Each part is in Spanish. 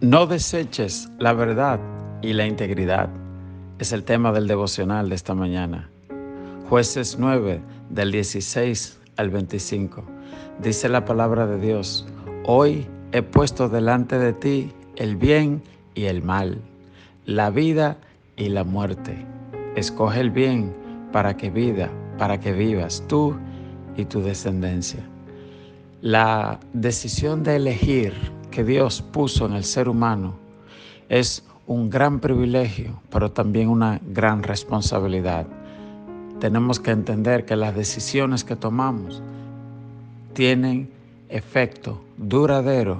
No deseches la verdad y la integridad. Es el tema del devocional de esta mañana. Jueces 9, del 16 al 25. Dice la palabra de Dios: Hoy he puesto delante de ti el bien y el mal, la vida y la muerte. Escoge el bien para que vivas tú y tu descendencia. La decisión de elegir que Dios puso en el ser humano es un gran privilegio, pero también una gran responsabilidad. Tenemos que entender que las decisiones que tomamos tienen efecto duradero,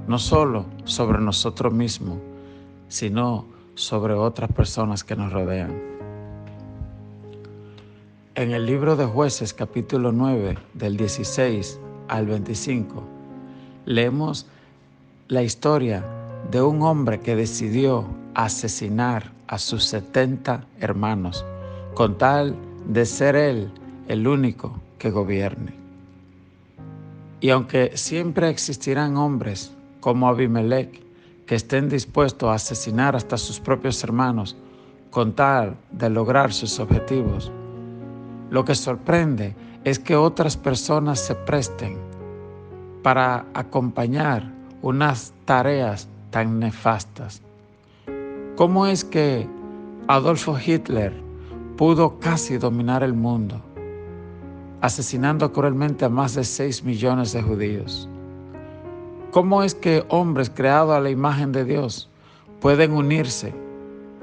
no solo sobre nosotros mismos, sino sobre otras personas que nos rodean. En el libro de Jueces, capítulo 9, del 16 al 25, leemos la historia de un hombre que decidió asesinar a sus 70 hermanos con tal de ser él el único que gobierne. Y aunque siempre existirán hombres como Abimelech que estén dispuestos a asesinar hasta sus propios hermanos con tal de lograr sus objetivos, lo que sorprende es que otras personas se presten para acompañar unas tareas tan nefastas. ¿Cómo es que Adolfo Hitler pudo casi dominar el mundo, asesinando cruelmente a más de 6 millones de judíos? ¿Cómo es que hombres creados a la imagen de Dios pueden unirse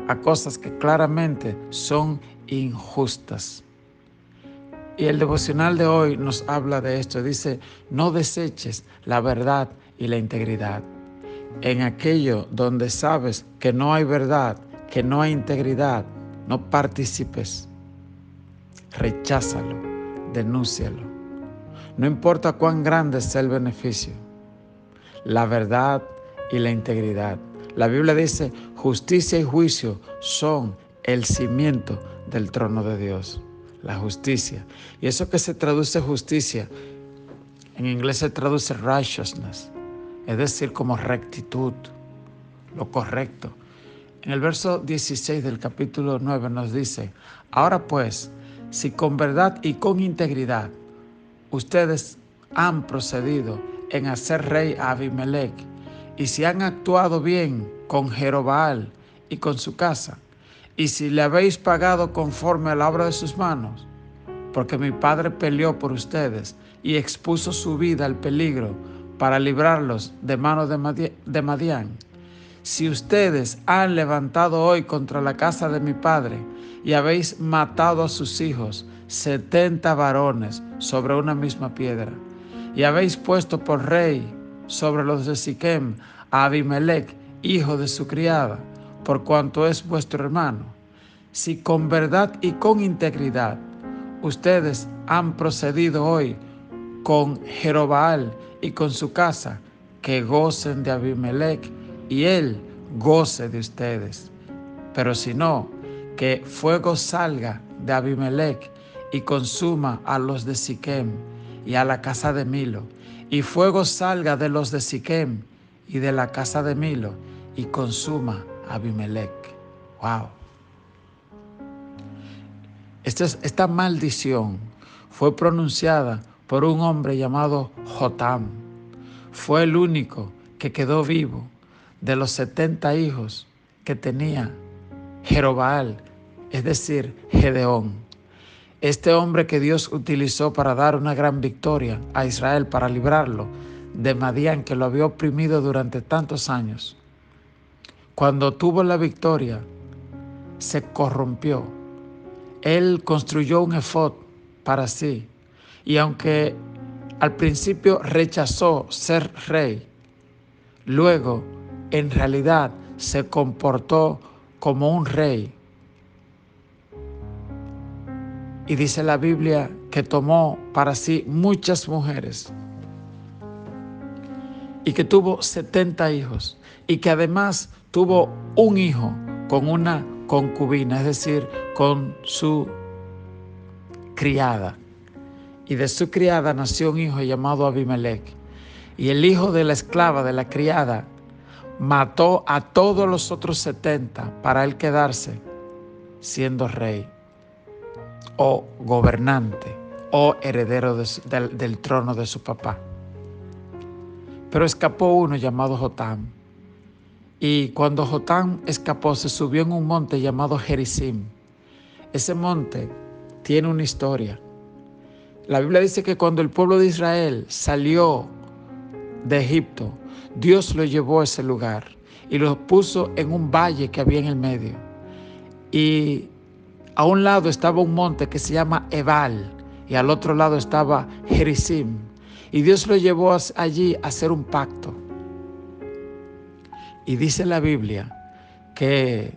a cosas que claramente son injustas? Y el devocional de hoy nos habla de esto. Dice: no deseches la verdad y la integridad. En aquello donde sabes que no hay verdad, que no hay integridad, no participes. Recházalo, denúncialo. No importa cuán grande sea el beneficio. La verdad y la integridad. La Biblia dice: justicia y juicio son el cimiento del trono de Dios. La justicia. Y eso que se traduce justicia, en inglés se traduce righteousness, es decir, como rectitud, lo correcto. En el verso 16 del capítulo 9 nos dice: ahora pues, si con verdad y con integridad ustedes han procedido en hacer rey a Abimelech, y si han actuado bien con Jerobaal y con su casa, y si le habéis pagado conforme a la obra de sus manos, porque mi padre peleó por ustedes y expuso su vida al peligro para librarlos de manos de Madián. Si ustedes han levantado hoy contra la casa de mi padre y habéis matado a sus hijos, 70 varones sobre una misma piedra, y habéis puesto por rey sobre los de Siquem a Abimelech, hijo de su criada, por cuanto es vuestro hermano, si con verdad y con integridad ustedes han procedido hoy con Jerobaal y con su casa, que gocen de Abimelech y él goce de ustedes. Pero si no, que fuego salga de Abimelech y consuma a los de Siquem y a la casa de Milo, y fuego salga de los de Siquem y de la casa de Milo y consuma a Abimelech. Wow. Esta maldición fue pronunciada por un hombre llamado Jotam. Fue el único que quedó vivo de los 70 hijos que tenía Jerobaal, es decir, Gedeón. Este hombre que Dios utilizó para dar una gran victoria a Israel, para librarlo de Madián, que lo había oprimido durante tantos años. Cuando tuvo la victoria, se corrompió. Él construyó un efod para sí, y aunque al principio rechazó ser rey, luego en realidad se comportó como un rey. Y dice la Biblia que tomó para sí muchas mujeres y que tuvo 70 hijos, y que además tuvo un hijo con una concubina, es decir, con su criada. Y de su criada nació un hijo llamado Abimelech. Y el hijo de la esclava, de la criada, mató a todos los otros 70 para él quedarse siendo rey o gobernante o heredero del trono de su papá. Pero escapó uno llamado Jotam. Y cuando Jotam escapó, se subió en un monte llamado Gerizim. Ese monte tiene una historia. La Biblia dice que cuando el pueblo de Israel salió de Egipto, Dios lo llevó a ese lugar y lo puso en un valle que había en el medio. Y a un lado estaba un monte que se llama Ebal y al otro lado estaba Gerizim. Y Dios lo llevó allí a hacer un pacto. Y dice la Biblia que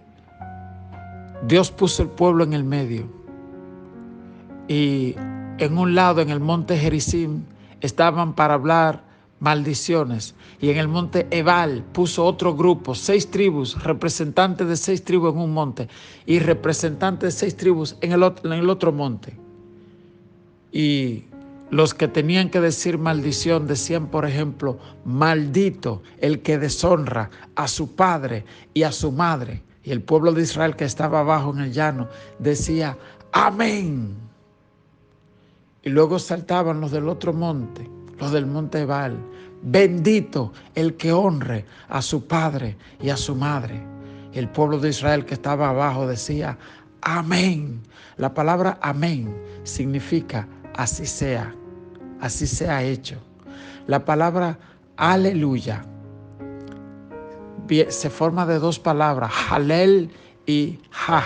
Dios puso el pueblo en el medio. Y en un lado, en el monte Gerizim, estaban para hablar maldiciones. Y en el monte Ebal puso otro grupo, 6 tribus, representantes de 6 tribus en un monte y representantes de 6 tribus en el otro monte. Y los que tenían que decir maldición decían, por ejemplo, maldito el que deshonra a su padre y a su madre. Y el pueblo de Israel que estaba abajo en el llano decía, amén. Y luego saltaban los del otro monte, los del monte Ebal. Bendito el que honre a su padre y a su madre. Y el pueblo de Israel que estaba abajo decía, amén. La palabra amén significa así sea hecho. La palabra aleluya se forma de 2 palabras, halel y ja.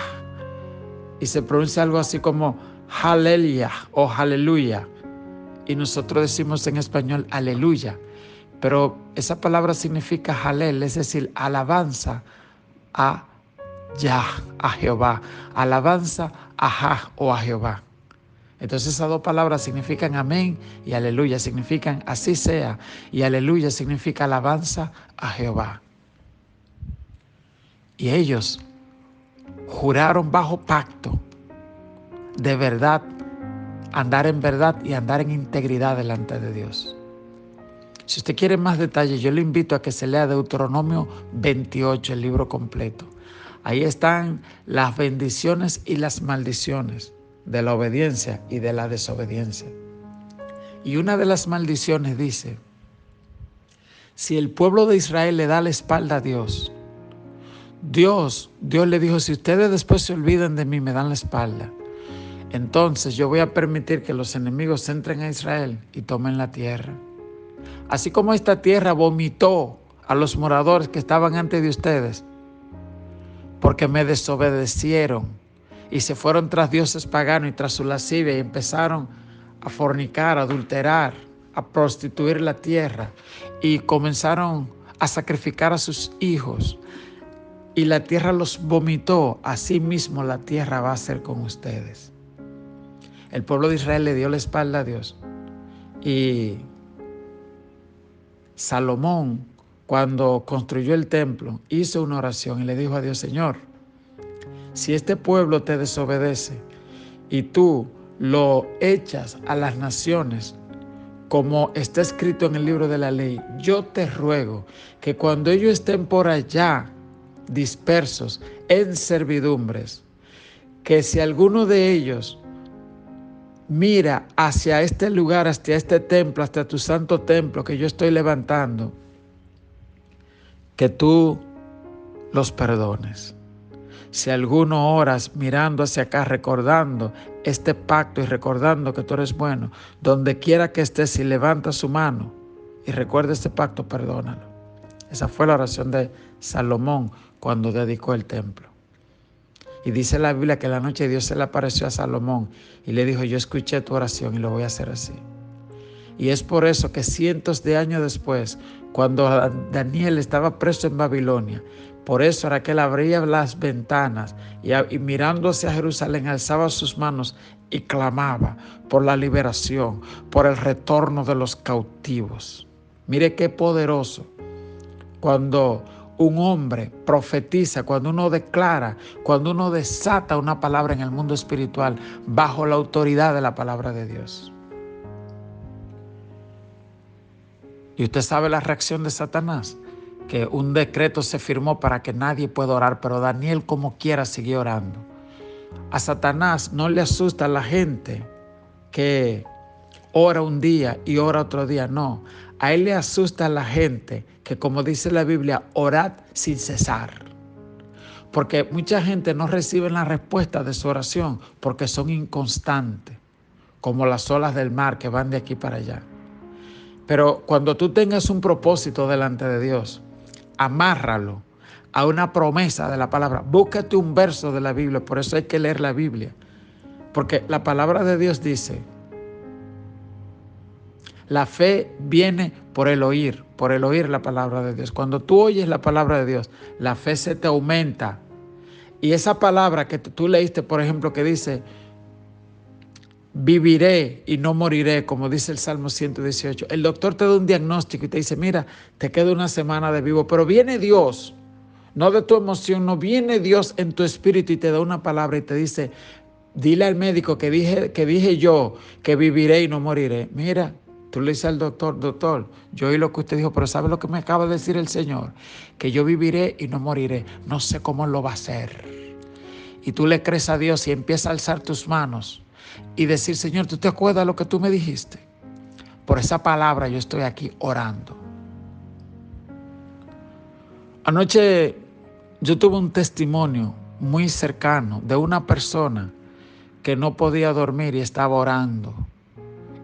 Y se pronuncia algo así como halelia o aleluya. Y nosotros decimos en español aleluya. Pero esa palabra significa halel, es decir, alabanza a Yah, a Jehová. Alabanza a Jah o a Jehová. Entonces esas 2 palabras significan amén y aleluya, significan así sea. Y aleluya significa alabanza a Jehová. Y ellos juraron bajo pacto de verdad, andar en verdad y andar en integridad delante de Dios. Si usted quiere más detalles, yo le invito a que se lea Deuteronomio 28, el libro completo. Ahí están las bendiciones y las maldiciones de la obediencia y de la desobediencia. Y una de las maldiciones dice, si el pueblo de Israel le da la espalda a Dios, Dios le dijo, si ustedes después se olvidan de mí, me dan la espalda, entonces yo voy a permitir que los enemigos entren a Israel y tomen la tierra. Así como esta tierra vomitó a los moradores que estaban antes de ustedes, porque me desobedecieron y se fueron tras dioses paganos y tras su lascivia y empezaron a fornicar, a adulterar, a prostituir la tierra y comenzaron a sacrificar a sus hijos y la tierra los vomitó, así mismo la tierra va a hacer con ustedes. El pueblo de Israel le dio la espalda a Dios y Salomón, cuando construyó el templo, hizo una oración y le dijo a Dios, Señor, si este pueblo te desobedece y tú lo echas a las naciones, como está escrito en el libro de la ley, yo te ruego que cuando ellos estén por allá dispersos en servidumbres, que si alguno de ellos mira hacia este lugar, hacia este templo, hasta tu santo templo que yo estoy levantando, que tú los perdones. Si alguno oras mirando hacia acá, recordando este pacto y recordando que tú eres bueno, donde quiera que estés, si levanta su mano y recuerda este pacto, perdónalo. Esa fue la oración de Salomón cuando dedicó el templo. Y dice la Biblia que en la noche Dios se le apareció a Salomón y le dijo, yo escuché tu oración y lo voy a hacer así. Y es por eso que cientos de años después, cuando Daniel estaba preso en Babilonia, por eso era que él abría las ventanas y mirando hacia Jerusalén alzaba sus manos y clamaba por la liberación, por el retorno de los cautivos. Mire qué poderoso cuando un hombre profetiza, cuando uno declara, cuando uno desata una palabra en el mundo espiritual bajo la autoridad de la palabra de Dios. Y usted sabe la reacción de Satanás, que un decreto se firmó para que nadie pueda orar, pero Daniel como quiera siguió orando. A Satanás no le asusta a la gente que ora un día y ora otro día, no. A él le asusta a la gente que, como dice la Biblia, orad sin cesar. Porque mucha gente no recibe la respuesta de su oración porque son inconstantes, como las olas del mar que van de aquí para allá. Pero cuando tú tengas un propósito delante de Dios, amárralo a una promesa de la palabra. Búscate un verso de la Biblia, por eso hay que leer la Biblia. Porque la palabra de Dios dice, la fe viene por el oír la palabra de Dios. Cuando tú oyes la palabra de Dios, la fe se te aumenta. Y esa palabra que tú leíste, por ejemplo, que dice, viviré y no moriré, como dice el Salmo 118. El doctor te da un diagnóstico y te dice, mira, te queda una semana de vivo, pero viene Dios, no de tu emoción, no, viene Dios en tu espíritu y te da una palabra y te dice, dile al médico que dije yo que viviré y no moriré. Mira, tú le dices al doctor, yo oí lo que usted dijo, pero ¿sabe lo que me acaba de decir el Señor? Que yo viviré y no moriré. No sé cómo lo va a hacer. Y tú le crees a Dios y empiezas a alzar tus manos y decir, Señor, ¿tú te acuerdas lo que tú me dijiste? Por esa palabra yo estoy aquí orando. Anoche yo tuve un testimonio muy cercano de una persona que no podía dormir y estaba orando.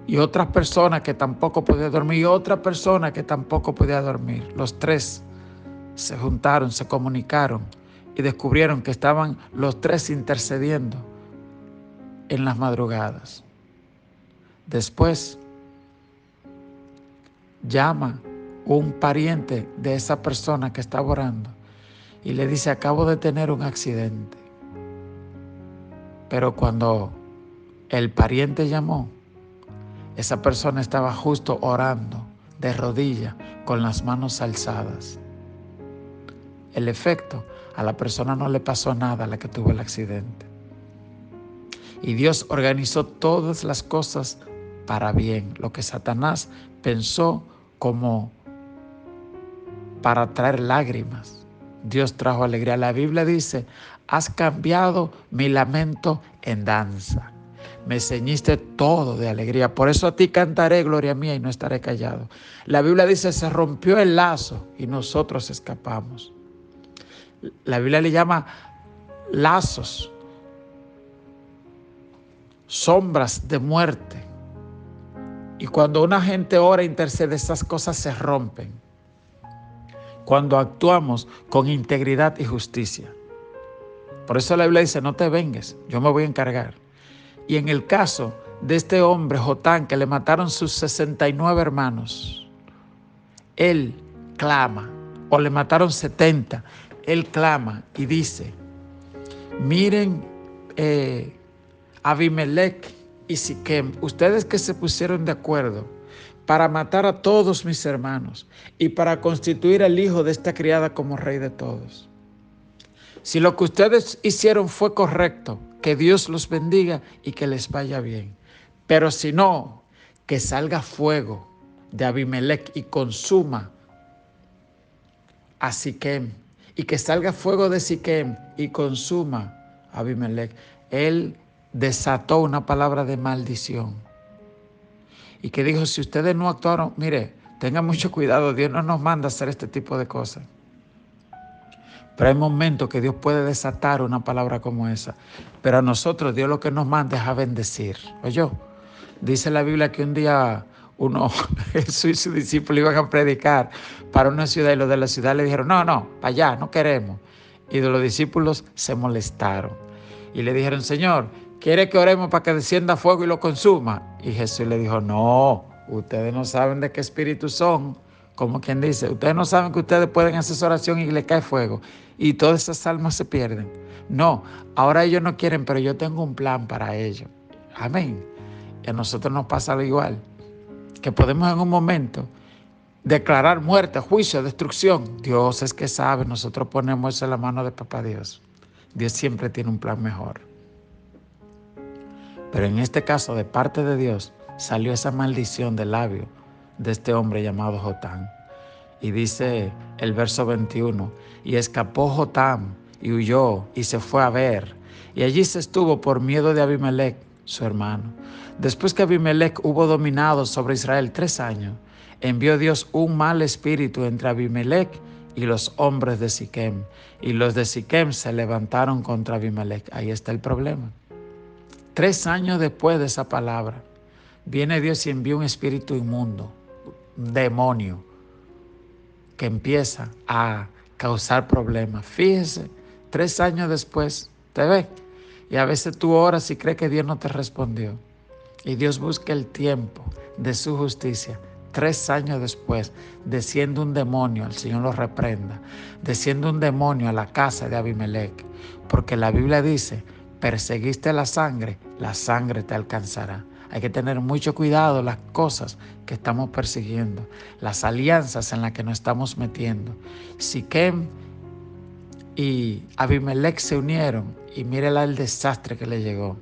Y otras personas que tampoco podían dormir y otra persona que tampoco podía dormir. Los tres se juntaron, se comunicaron y descubrieron que estaban los tres intercediendo en las madrugadas. Después llama un pariente de esa persona que estaba orando y le dice, acabo de tener un accidente. Pero cuando el pariente llamó, esa persona estaba justo orando de rodillas con las manos alzadas. El efecto, a la persona no le pasó nada a la que tuvo el accidente. Y Dios organizó todas las cosas para bien. Lo que Satanás pensó como para traer lágrimas, Dios trajo alegría. La Biblia dice, has cambiado mi lamento en danza. Me ceñiste todo de alegría. Por eso a ti cantaré, gloria mía, y no estaré callado. La Biblia dice, se rompió el lazo y nosotros escapamos. La Biblia le llama lazos, sombras de muerte. Y cuando una gente ora e intercede, esas cosas se rompen. Cuando actuamos con integridad y justicia. Por eso la Biblia dice, no te vengues, yo me voy a encargar. Y en el caso de este hombre, Jotán, que le mataron sus 69 hermanos, él clama, o le mataron 70, él clama y dice, miren Abimelech y Siquem, ustedes que se pusieron de acuerdo para matar a todos mis hermanos y para constituir al hijo de esta criada como rey de todos. Si lo que ustedes hicieron fue correcto, que Dios los bendiga y que les vaya bien. Pero si no, que salga fuego de Abimelech y consuma a Siquem, y que salga fuego de Siquem y consuma a Abimelech. Él desató una palabra de maldición y que dijo, si ustedes no actuaron, mire, tengan mucho cuidado, Dios no nos manda a hacer este tipo de cosas. Pero hay momentos que Dios puede desatar una palabra como esa. Pero a nosotros Dios lo que nos manda es a bendecir. Oye, dice la Biblia que un día Jesús y sus discípulos iban a predicar para una ciudad y los de la ciudad le dijeron, no, para allá, no queremos. Y de los discípulos se molestaron. Y le dijeron, Señor, ¿quiere que oremos para que descienda fuego y lo consuma? Y Jesús le dijo, no, ustedes no saben de qué espíritu son. Como quien dice, ustedes no saben que ustedes pueden hacer esa oración y le cae fuego y todas esas almas se pierden. No, ahora ellos no quieren, pero yo tengo un plan para ellos. Amén. Y a nosotros nos pasa lo igual, que podemos en un momento declarar muerte, juicio, destrucción. Dios es que sabe, nosotros ponemos eso en la mano de Papá Dios. Dios siempre tiene un plan mejor. Pero en este caso, de parte de Dios, salió esa maldición del labio de este hombre llamado Jotán. Y dice el verso 21, y escapó Jotam y huyó y se fue a ver. Y allí se estuvo por miedo de Abimelech, su hermano. Después que Abimelech hubo dominado sobre Israel 3 años, envió Dios un mal espíritu entre Abimelech y los hombres de Siquem. Y los de Siquem se levantaron contra Abimelech. Ahí está el problema. 3 años después de esa palabra, viene Dios y envía un espíritu inmundo, un demonio, que empieza a causar problemas. Fíjese, 3 años después, ¿te ve? Y a veces tú oras y crees que Dios no te respondió. Y Dios busca el tiempo de su justicia. 3 años después, desciende un demonio, el Señor lo reprenda. Desciende un demonio a la casa de Abimelech. Porque la Biblia dice, perseguiste la sangre te alcanzará. Hay que tener mucho cuidado las cosas que estamos persiguiendo, las alianzas en las que nos estamos metiendo. Siquem y Abimelech se unieron y mírela el desastre que le llegó.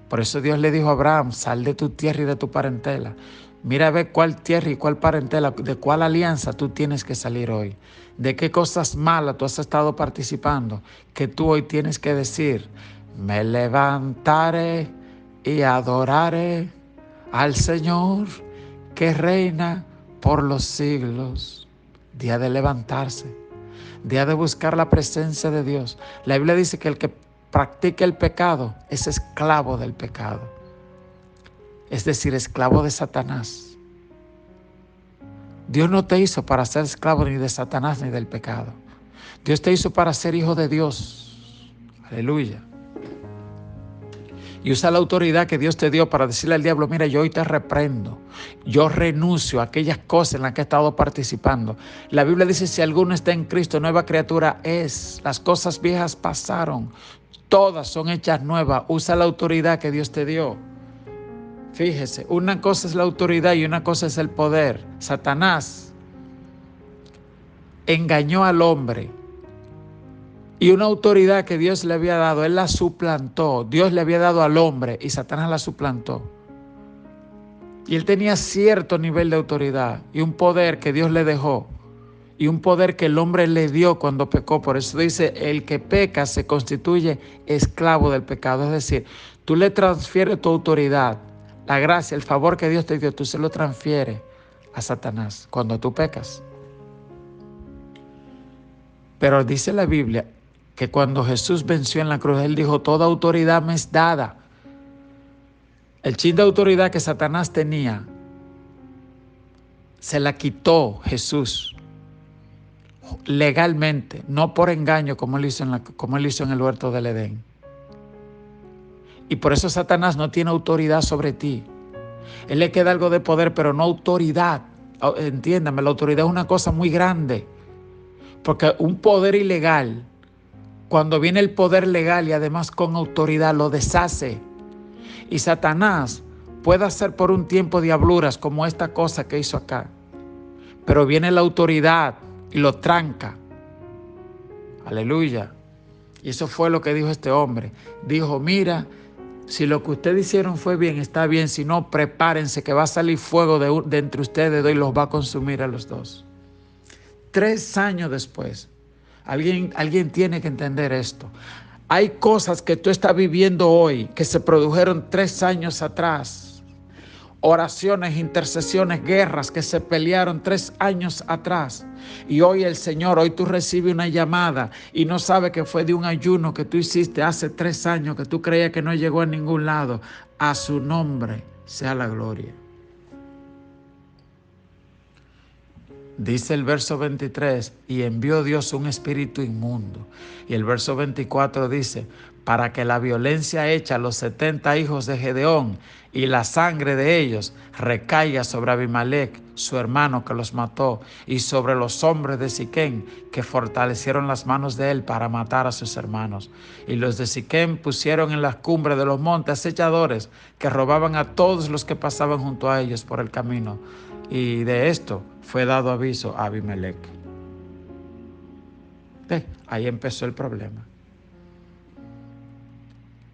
Por eso Dios le dijo a Abraham, sal de tu tierra y de tu parentela. Mira a ver cuál tierra y cuál parentela, de cuál alianza tú tienes que salir hoy. De qué cosas malas tú has estado participando, que tú hoy tienes que decir, me levantaré y adoraré al Señor que reina por los siglos. Día de levantarse, día de buscar la presencia de Dios. La Biblia dice que el que practica el pecado es esclavo del pecado, es decir, esclavo de Satanás. Dios no te hizo para ser esclavo ni de Satanás ni del pecado. Dios te hizo para ser hijo de Dios. Aleluya. Y usa la autoridad que Dios te dio para decirle al diablo, mira, yo hoy te reprendo. Yo renuncio a aquellas cosas en las que he estado participando. La Biblia dice, si alguno está en Cristo, nueva criatura es. Las cosas viejas pasaron. Todas son hechas nuevas. Usa la autoridad que Dios te dio. Fíjese, una cosa es la autoridad y una cosa es el poder. Satanás engañó al hombre. Y una autoridad que Dios le había dado, él la suplantó. Dios le había dado al hombre y Satanás la suplantó. Y él tenía cierto nivel de autoridad y un poder que Dios le dejó. Y un poder que el hombre le dio cuando pecó. Por eso dice, el que peca se constituye esclavo del pecado. Es decir, tú le transfieres tu autoridad, la gracia, el favor que Dios te dio, tú se lo transfieres a Satanás cuando tú pecas. Pero dice la Biblia que cuando Jesús venció en la cruz, Él dijo, toda autoridad me es dada. El chin de autoridad que Satanás tenía, se la quitó Jesús legalmente, no por engaño como Él hizo en el huerto del Edén. Y por eso Satanás no tiene autoridad sobre ti. Él le queda algo de poder, pero no autoridad. Entiéndame, la autoridad es una cosa muy grande. Porque un poder ilegal, cuando viene el poder legal y además con autoridad, lo deshace. Y Satanás puede hacer por un tiempo diabluras como esta cosa que hizo acá. Pero viene la autoridad y lo tranca. Aleluya. Y eso fue lo que dijo este hombre. Dijo, mira, si lo que ustedes hicieron fue bien, está bien. Si no, prepárense que va a salir fuego de entre ustedes dos y los va a consumir a los dos. 3 años después, alguien tiene que entender esto. Hay cosas que tú estás viviendo hoy que se produjeron 3 años atrás. Oraciones, intercesiones, guerras que se pelearon 3 años atrás. Y hoy el Señor, hoy tú recibes una llamada y no sabes que fue de un ayuno que tú hiciste hace 3 años que tú creías que no llegó a ningún lado. A su nombre sea la gloria. Dice el verso 23, y envió Dios un espíritu inmundo. Y el verso 24 dice, para que la violencia hecha a los 70 hijos de Gedeón y la sangre de ellos recaiga sobre Abimelech, su hermano que los mató, y sobre los hombres de Siquem que fortalecieron las manos de él para matar a sus hermanos. Y los de Siquem pusieron en las cumbres de los montes acechadores que robaban a todos los que pasaban junto a ellos por el camino. Y de esto fue dado aviso a Abimelech. Ahí empezó el problema.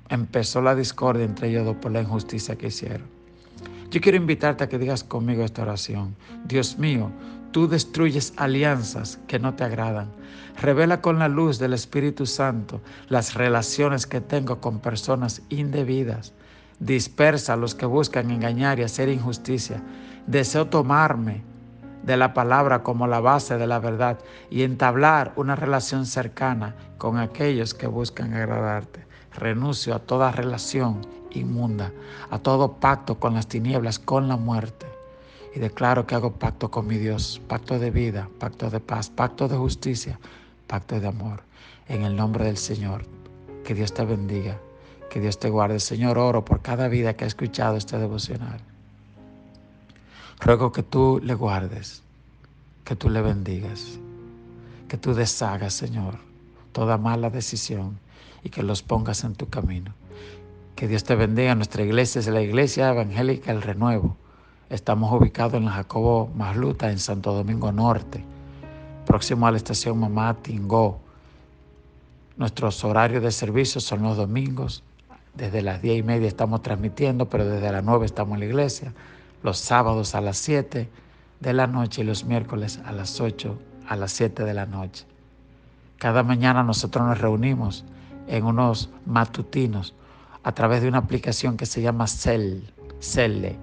Empezó la discordia entre ellos dos por la injusticia que hicieron. Yo quiero invitarte a que digas conmigo esta oración. Dios mío, Tú destruyes alianzas que no te agradan. Revela con la luz del Espíritu Santo las relaciones que tengo con personas indebidas. Dispersa a los que buscan engañar y hacer injusticia. Deseo tomarme de la palabra como la base de la verdad y entablar una relación cercana con aquellos que buscan agradarte. Renuncio a toda relación inmunda, a todo pacto con las tinieblas, con la muerte. Y declaro que hago pacto con mi Dios, pacto de vida, pacto de paz, pacto de justicia, pacto de amor. En el nombre del Señor, que Dios te bendiga, que Dios te guarde. Señor, oro por cada vida que ha escuchado este devocional. Ruego que tú le guardes, que tú le bendigas, que tú deshagas, Señor, toda mala decisión y que los pongas en tu camino. Que Dios te bendiga. Nuestra iglesia es la Iglesia Evangélica El Renuevo. Estamos ubicados en la Jacobo Masluta, en Santo Domingo Norte, próximo a la estación Mamá Tingó. Nuestros horarios de servicio son los domingos. Desde las 10:30 estamos transmitiendo, pero desde las 9 estamos en la iglesia. Los sábados a las 7 de la noche y los miércoles a las 8, a las 7 de la noche. Cada mañana nosotros nos reunimos en unos matutinos a través de una aplicación que se llama Celle.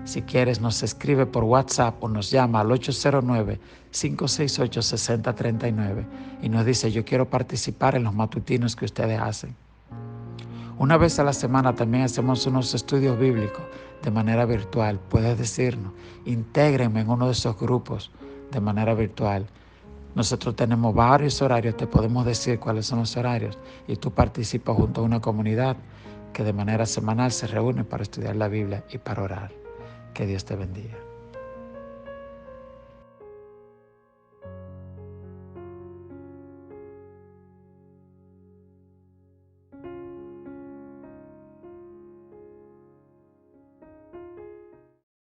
Si quieres, nos escribe por WhatsApp o nos llama al 809-568-6039 y nos dice: yo quiero participar en los matutinos que ustedes hacen. Una vez a la semana también hacemos unos estudios bíblicos de manera virtual. Puedes decirnos, intégrenme en uno de esos grupos de manera virtual. Nosotros tenemos varios horarios, te podemos decir cuáles son los horarios y tú participas junto a una comunidad que de manera semanal se reúne para estudiar la Biblia y para orar. Que Dios te bendiga.